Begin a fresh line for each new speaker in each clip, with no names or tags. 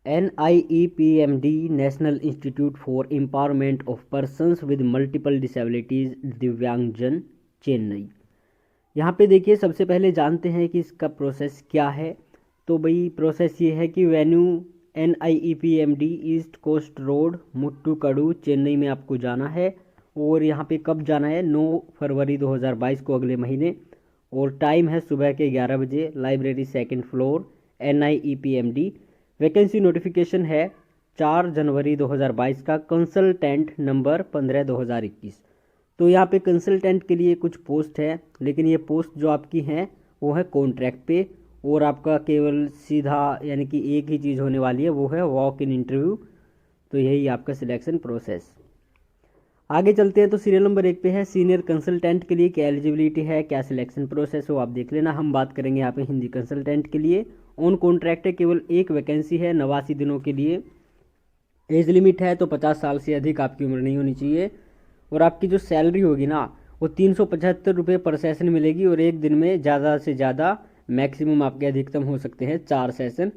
NIEPMD national institute for empowerment of persons with multiple disabilities दिव्यांगजन, चेन्नई। यहाँ पे देखिए सबसे पहले जानते हैं कि इसका प्रोसेस क्या है। तो भाई प्रोसेस ये है कि venue NIEPMD East Coast Road, Muttukadu, Chennai में आपको जाना है। और यहाँ पे कब जाना है? 9 फरवरी 2022 को, अगले महीने। और टाइम है सुबह के 11 बजे। Library 2nd floor, NIEPMD। Vacancy notification है 4 जनवरी 2022 का। Consultant number 15/2021। तो यहाँ पे कंसल्टेंट के लिए कुछ पोस्ट है, लेकिन ये पोस्ट जो आपकी हैं वो है कॉन्ट्रैक्ट पे। और आपका केवल सीधा यानी कि एक ही चीज़ होने वाली है, वो है वॉक इन इंटरव्यू। तो यही आपका सिलेक्शन प्रोसेस। आगे चलते हैं। तो सीरियल नंबर 1 पे है सीनियर कंसल्टेंट के लिए क्या एलिजिबिलिटी है, क्या सिलेक्शन प्रोसेस हो, आप देख लेना। हम बात करेंगे यहाँ पे हिंदी कंसल्टेंट के लिए। ऑन कॉन्ट्रैक्ट है, केवल एक वैकेंसी है 89 दिनों के लिए। एज लिमिट है तो 50 साल से अधिक आपकी उम्र नहीं होनी चाहिए। और आपकी जो सैलरी होगी ना, वो 375 रुपये पर सेशन मिलेगी। और एक दिन में ज़्यादा से ज़्यादा मैक्सिमम आपके अधिकतम हो सकते हैं 4 सेशन।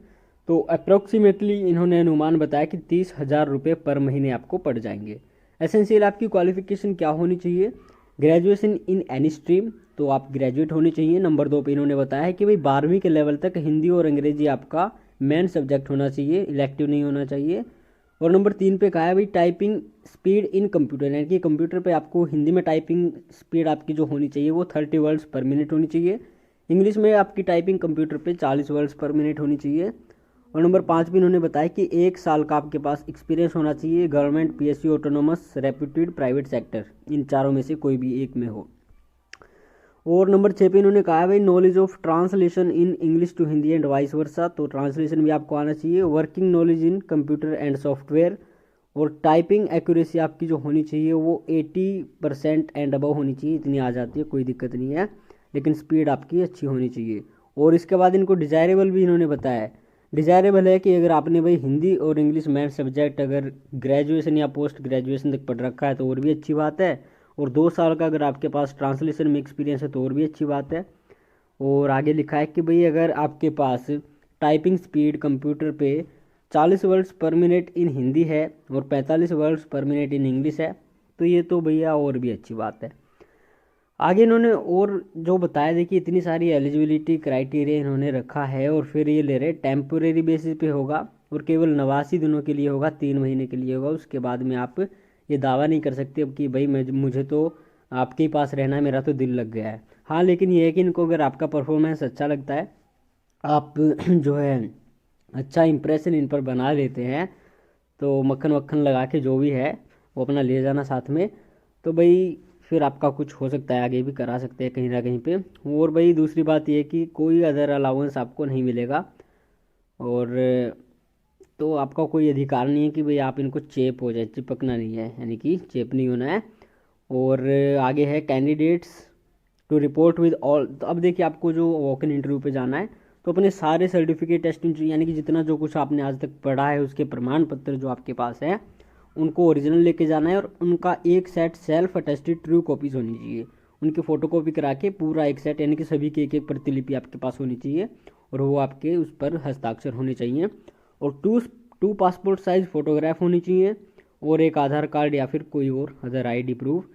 तो अप्रॉक्सीमेटली इन्होंने अनुमान बताया कि 30,000 रुपये पर महीने आपको पड़ जाएंगे। एसेंशियल आपकी क्वालिफिकेशन क्या होनी चाहिए? ग्रेजुएशन इन एनी स्ट्रीम, तो आप ग्रेजुएट होने चाहिए। नंबर 2 पे इन्होंने बताया है कि भाई 12वीं के लेवल तक हिंदी और अंग्रेजी आपका मेन सब्जेक्ट होना चाहिए, इलेक्टिव नहीं होना चाहिए। और नंबर 3 पे कहा है भाई टाइपिंग स्पीड इन कंप्यूटर, यानी कि कंप्यूटर पे आपको हिंदी में टाइपिंग स्पीड आपकी जो होनी चाहिए वो 30 वर्ड्स पर मिनट होनी चाहिए। इंग्लिश में आपकी टाइपिंग कंप्यूटर पे 40 वर्ड्स पर मिनट होनी चाहिए। और नंबर 5 भी इन्होंने बताया कि 1 साल का आपके पास एक्सपीरियंस होना चाहिए government, PSU, autonomous, reputed private sector, इन चारों में से कोई भी एक में हो। और नंबर 6 पे इन्होंने कहा है भाई knowledge of translation in English to Hindi and vice versa, तो ट्रांसलेशन भी आपको आना चाहिए। Working knowledge in computer and software. और टाइपिंग एक्यूरेसी आपकी जो होनी चाहिए वो 80% एंड अबव होनी चाहिए। इतनी आ जाती है, कोई दिक्कत नहीं है, लेकिन स्पीड आपकी अच्छी होनी चाहिए। और इसके बाद इनको डिजायरेबल भी इन्होंने बताया है। डिजायरेबल है कि अगर आपने भाई हिंदी और इंग्लिश मेन सब्जेक्ट अगर ग्रेजुएशन या पोस्ट ग्रेजुएशन तक पढ़ रखा है तो और भी अच्छी बात है। और 2 साल का अगर आपके पास ट्रांसलेशन में एक्सपीरियंस है तो और भी अच्छी बात है। और आगे लिखा है कि भाई अगर आपके पास टाइपिंग स्पीड कंप्यूटर पे 40 वर्ड्स पर मिनट इन हिंदी है और 45 वर्ड्स पर मिनट इन इंग्लिश है, तो ये तो भैया और भी अच्छी बात है। आगे इन्होंने और जो बताया, देखिए इतनी सारी एलिजिबिलिटी क्राइटेरिया इन्होंने रखा है। और फिर ये ले रहे टेम्पोरेरी बेसिस पे होगा और केवल 89 दिनों के लिए होगा, 3 महीने के लिए होगा। उसके बाद में आप ये दावा नहीं कर सकते अब कि भाई मुझे तो आपके ही पास रहना है, मेरा तो दिल लग गया है। हाँ, लेकिन ये है कि इनको अगर आपका परफॉर्मेंस अच्छा लगता है, आप जो है अच्छा इंप्रेशन इन पर बना लेते हैं, तो मक्खन वक्खन लगा के जो भी है वो अपना ले जाना साथ में, तो भाई फिर आपका कुछ हो सकता है, आगे भी करा सकते हैं कहीं ना कहीं पे। और भाई दूसरी बात ये कि कोई अदर अलाउंस आपको नहीं मिलेगा। और तो आपका कोई अधिकार नहीं है कि भाई आप इनको चेप हो जाए, चिपकना नहीं है, यानी कि चेप नहीं होना है। और आगे है candidates to report with all. तो अब देखिए आपको जो वॉक इन इंटरव्यू पे जाना है तो अपने सारे सर्टिफिकेट टेस्टिंग यानी कि जितना जो कुछ आपने आज तक पढ़ा है उसके प्रमाण पत्र जो आपके पास है उनको ओरिजिनल लेके जाना है। और उनका एक set self attested true copies होनी चाहिए। उनकी फ़ोटो कॉपी करा के पूरा एक सेट, यानी कि सभी की एक प्रतिलिपि आपके पास होनी चाहिए और वो आपके उस पर हस्ताक्षर होने चाहिए। और टू पासपोर्ट साइज फ़ोटोग्राफ होनी चाहिए और एक आधार कार्ड या फिर कोई और अदर ID प्रूफ।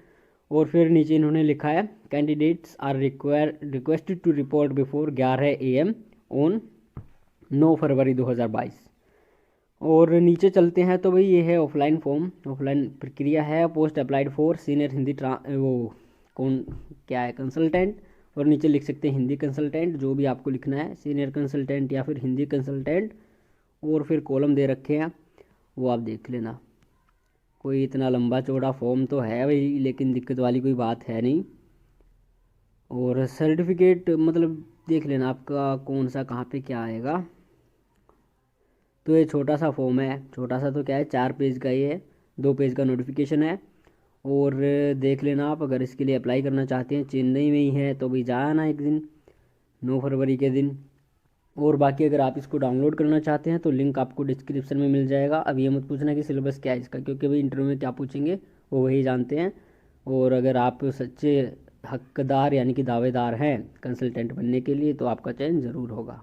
और फिर नीचे इन्होंने लिखा है candidates are requested to report before 11 AM on 9 फरवरी 2022। और नीचे चलते हैं तो भाई ये है ऑफलाइन फॉर्म, ऑफलाइन प्रक्रिया है। Post applied for senior Hindi वो कौन क्या है कंसल्टेंट, और नीचे लिख सकते हैं हिंदी कंसल्टेंट, जो भी आपको लिखना है, सीनियर कंसल्टेंट या फिर हिंदी कंसल्टेंट। और फिर कॉलम दे रखे हैं वो आप देख लेना। कोई इतना लंबा चौड़ा फॉर्म तो है भाई, लेकिन दिक्कत वाली कोई बात है नहीं। और सर्टिफिकेट मतलब देख लेना आपका कौन सा कहाँ पे क्या आएगा। तो ये छोटा सा फॉर्म है, छोटा सा तो क्या है 4 पेज का ये है, 2 पेज का नोटिफिकेशन है। और देख लेना आप अगर इसके लिए अप्लाई करना चाहते हैं, चेन्नई में ही है तो भी जाना एक दिन 9 फरवरी के दिन। और बाकी अगर आप इसको डाउनलोड करना चाहते हैं तो लिंक आपको डिस्क्रिप्शन में मिल जाएगा। अब ये मत पूछना कि सिलेबस क्या है इसका, क्योंकि भाई इंटरव्यू में क्या पूछेंगे वो वही जानते हैं। और अगर आप सच्चे हकदार यानी कि दावेदार हैं कंसल्टेंट बनने के लिए तो आपका चयन ज़रूर होगा।